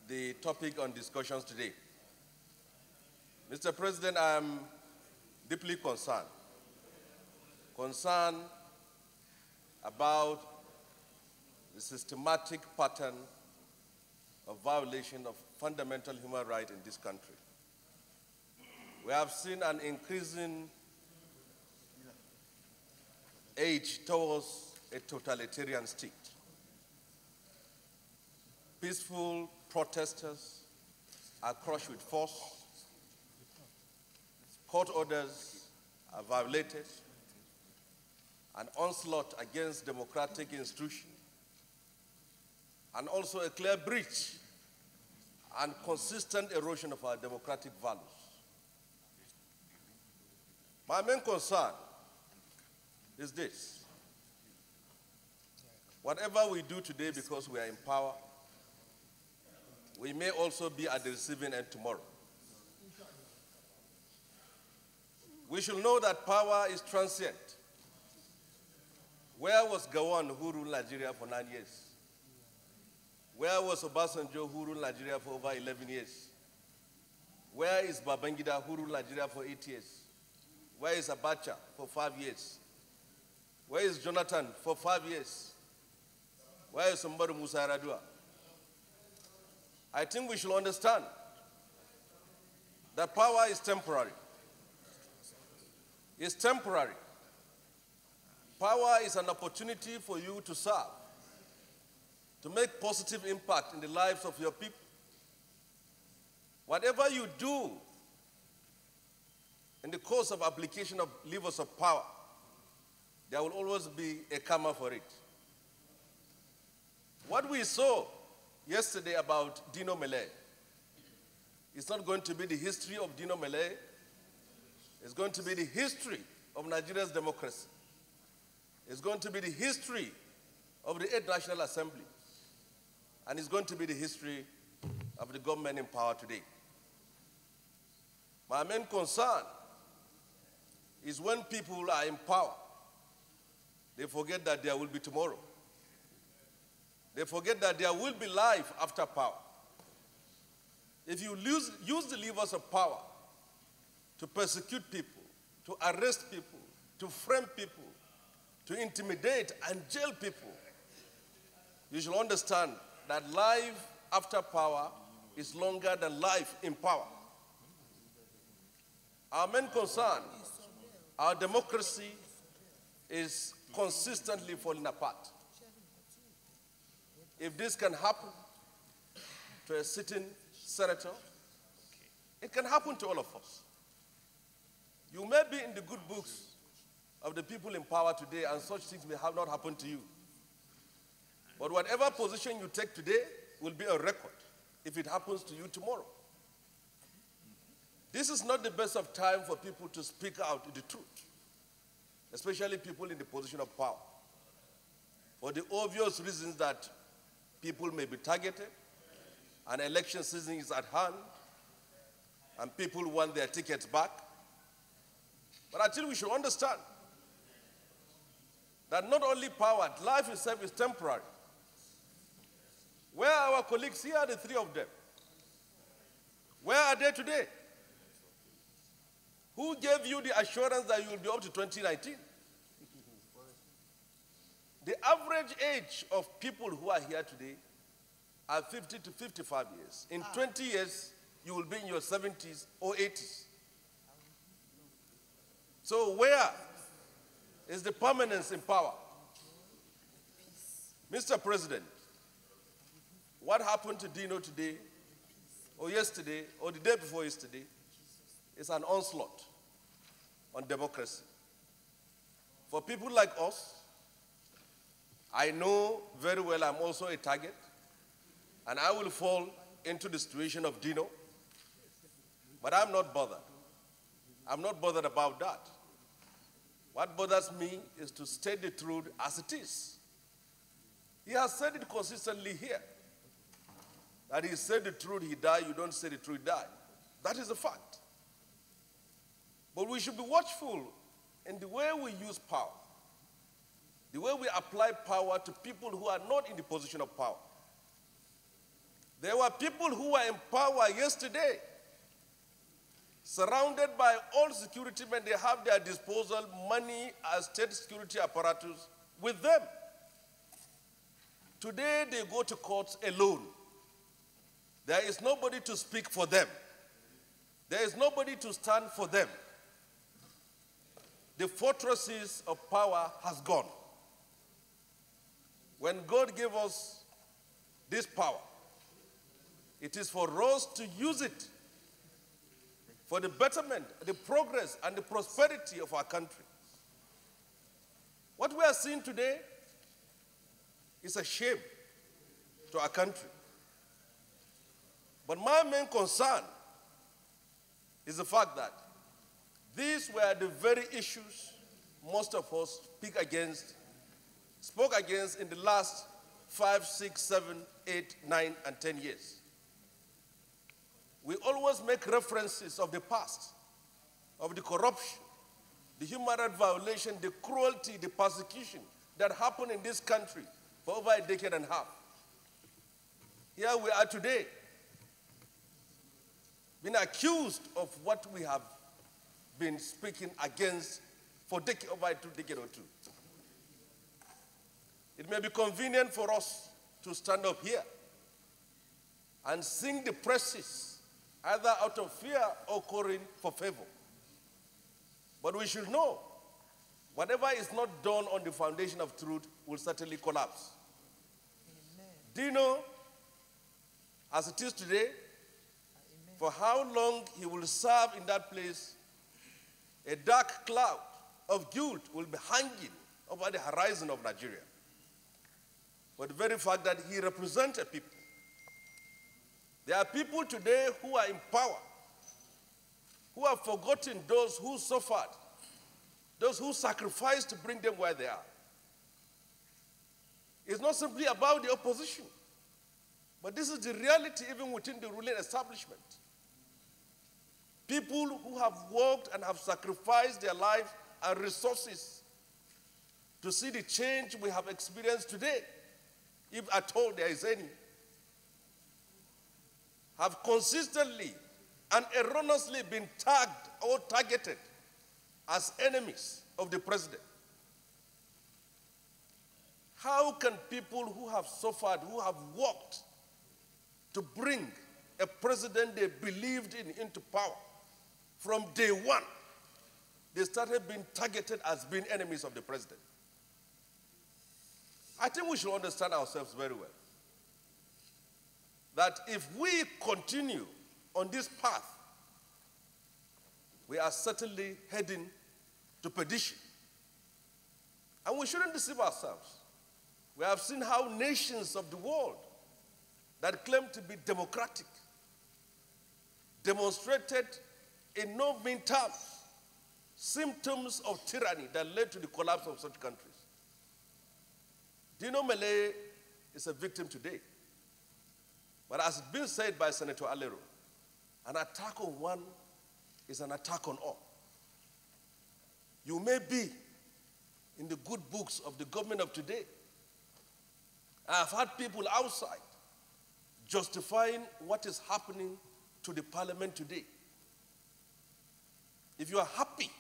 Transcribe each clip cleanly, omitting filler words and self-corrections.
the topic on discussions today. Mr. President, I am deeply concerned about the systematic pattern of violation of fundamental human rights in this country. We have seen an increasing edge towards a totalitarian state. Peaceful protesters are crushed with force. Court orders are violated. An onslaught against democratic institutions, and also a clear breach and consistent erosion of our democratic values. My main concern is this. Whatever we do today because we are in power, we may also be at the receiving end tomorrow. We should know that power is transient. Where was Gowon, who ruled Nigeria for 9 years? Where was Obasanjo, who ruled Nigeria for over 11 years? Where is Babangida, who ruled Nigeria for 8 years? Where is Abacha for 5 years? Where is Jonathan for 5 years? Where is Umaru Musa Yar'Adua? I think we should understand that power is temporary. It's temporary. Power is an opportunity for you to serve, to make positive impact in the lives of your people. Whatever you do in the course of application of levers of power, there will always be a karma for it. What we saw yesterday about Dino Melaye is not going to be the history of Dino Melaye. It's going to be the history of Nigeria's democracy. It's going to be the history of the 8th National Assembly. And it's going to be the history of the government in power today. My main concern is when people are in power, they forget that there will be tomorrow. They forget that there will be life after power. If you use the levers of power to persecute people, to arrest people, to frame people, to intimidate and jail people, you should understand that life after power is longer than life in power. Our main concern, our democracy is consistently falling apart. If this can happen to a sitting senator, it can happen to all of us. You may be in the good books of the people in power today, and such things may have not happened to you. But whatever position you take today will be a record if it happens to you tomorrow. This is not the best of time for people to speak out the truth, especially people in the position of power, for the obvious reasons that people may be targeted, and election season is at hand, and people want their tickets back. But I think we should understand that not only power, life itself is temporary. Where are our colleagues? Here are the three of them. Where are they today? Who gave you the assurance that you will be up to 2019? The average age of people who are here today are 50 to 55 years. In 20 years, you will be in your 70s or 80s. So where is the permanence in power? Mr. President, what happened to Dino today, or yesterday, or the day before yesterday, is an onslaught on democracy. For people like us, I know very well I'm also a target, and I will fall into the situation of Dino, but I'm not bothered. I'm not bothered about that. What bothers me is to state the truth as it is. He has said it consistently here, that he said the truth, he died. You don't say the truth, he died. That is a fact. But we should be watchful in the way we use power, the way we apply power to people who are not in the position of power. There were people who were in power yesterday, surrounded by all security men. They have their disposal money as state security apparatus with them. Today they go to courts alone. There is nobody to speak for them. There is nobody to stand for them. The fortresses of power has gone. When God gave us this power, it is for us to use it for the betterment, the progress, and the prosperity of our country. What we are seeing today is a shame to our country. But my main concern is the fact that these were the very issues most of us spoke against in the last 5, 6, 7, 8, 9, and 10 years. We always make references of the past, of the corruption, the human rights violation, the cruelty, the persecution that happened in this country for over a decade and a half. Here we are today, being accused of what we have been speaking against for over a decade or two. It may be convenient for us to stand up here and sing the praises, either out of fear or calling for favor. But we should know, whatever is not done on the foundation of truth will certainly collapse. Amen. Do you know, as it is today, amen, for how long he will serve in that place, a dark cloud of guilt will be hanging over the horizon of Nigeria. But the very fact that he represents a people. There are people today who are in power, who have forgotten those who suffered, those who sacrificed to bring them where they are. It's not simply about the opposition, but this is the reality even within the ruling establishment. People who have worked and have sacrificed their life and resources to see the change we have experienced today, if at all there is any, have consistently and erroneously been tagged or targeted as enemies of the president. How can people who have suffered, who have worked to bring a president they believed in into power, from day one, they started being targeted as being enemies of the president? I think we should understand ourselves very well. That if we continue on this path, we are certainly heading to perdition. And we shouldn't deceive ourselves. We have seen how nations of the world that claim to be democratic demonstrated in no mean terms symptoms of tyranny that led to the collapse of such countries. Do you know Malay is a victim today? But as it's been said by Senator Alero, an attack on one is an attack on all. You may be in the good books of the government of today. I have had people outside justifying what is happening to the parliament today. If you are happy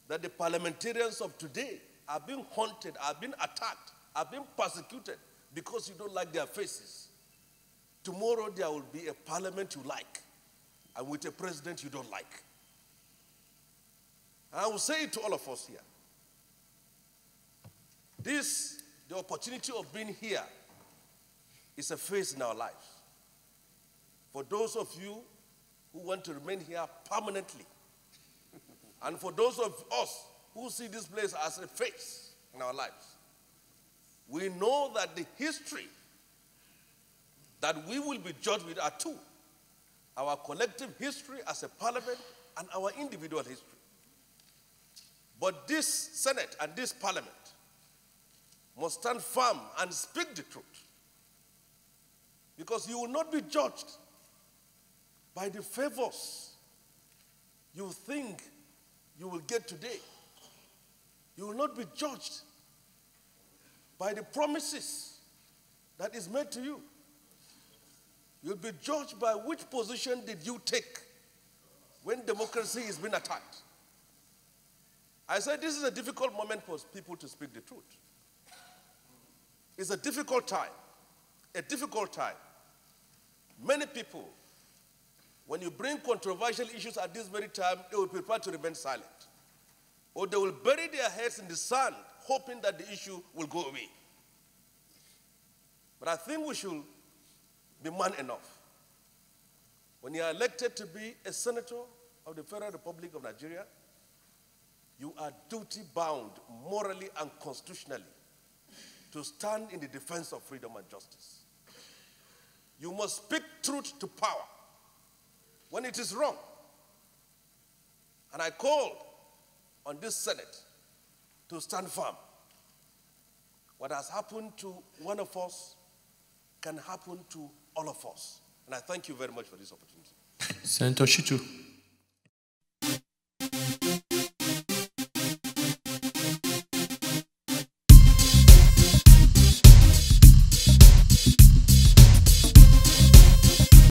that the parliamentarians of today are being haunted, are being attacked, are being persecuted because you don't like their faces, tomorrow there will be a parliament you like and with a president you don't like. And I will say it to all of us here. The opportunity of being here is a phase in our lives. For those of you who want to remain here permanently, and for those of us who see this place as a phase in our lives, we know that the history that we will be judged with are two: our collective history as a parliament and our individual history. But this Senate and this parliament must stand firm and speak the truth, because you will not be judged by the favors you think you will get today. You will not be judged by the promises that is made to you. will be judged by which position did you take when democracy is being attacked. I said this is a difficult moment for people to speak the truth. It's a difficult time. A difficult time. Many people, when you bring controversial issues at this very time, they will prefer to remain silent. Or they will bury their heads in the sand, hoping that the issue will go away. But I think we should be man enough. When you are elected to be a senator of the Federal Republic of Nigeria, you are duty-bound morally and constitutionally to stand in the defense of freedom and justice. You must speak truth to power when it is wrong. And I call on this Senate to stand firm. What has happened to one of us can happen to all of us. And I thank you very much for this opportunity. Senator Shitu.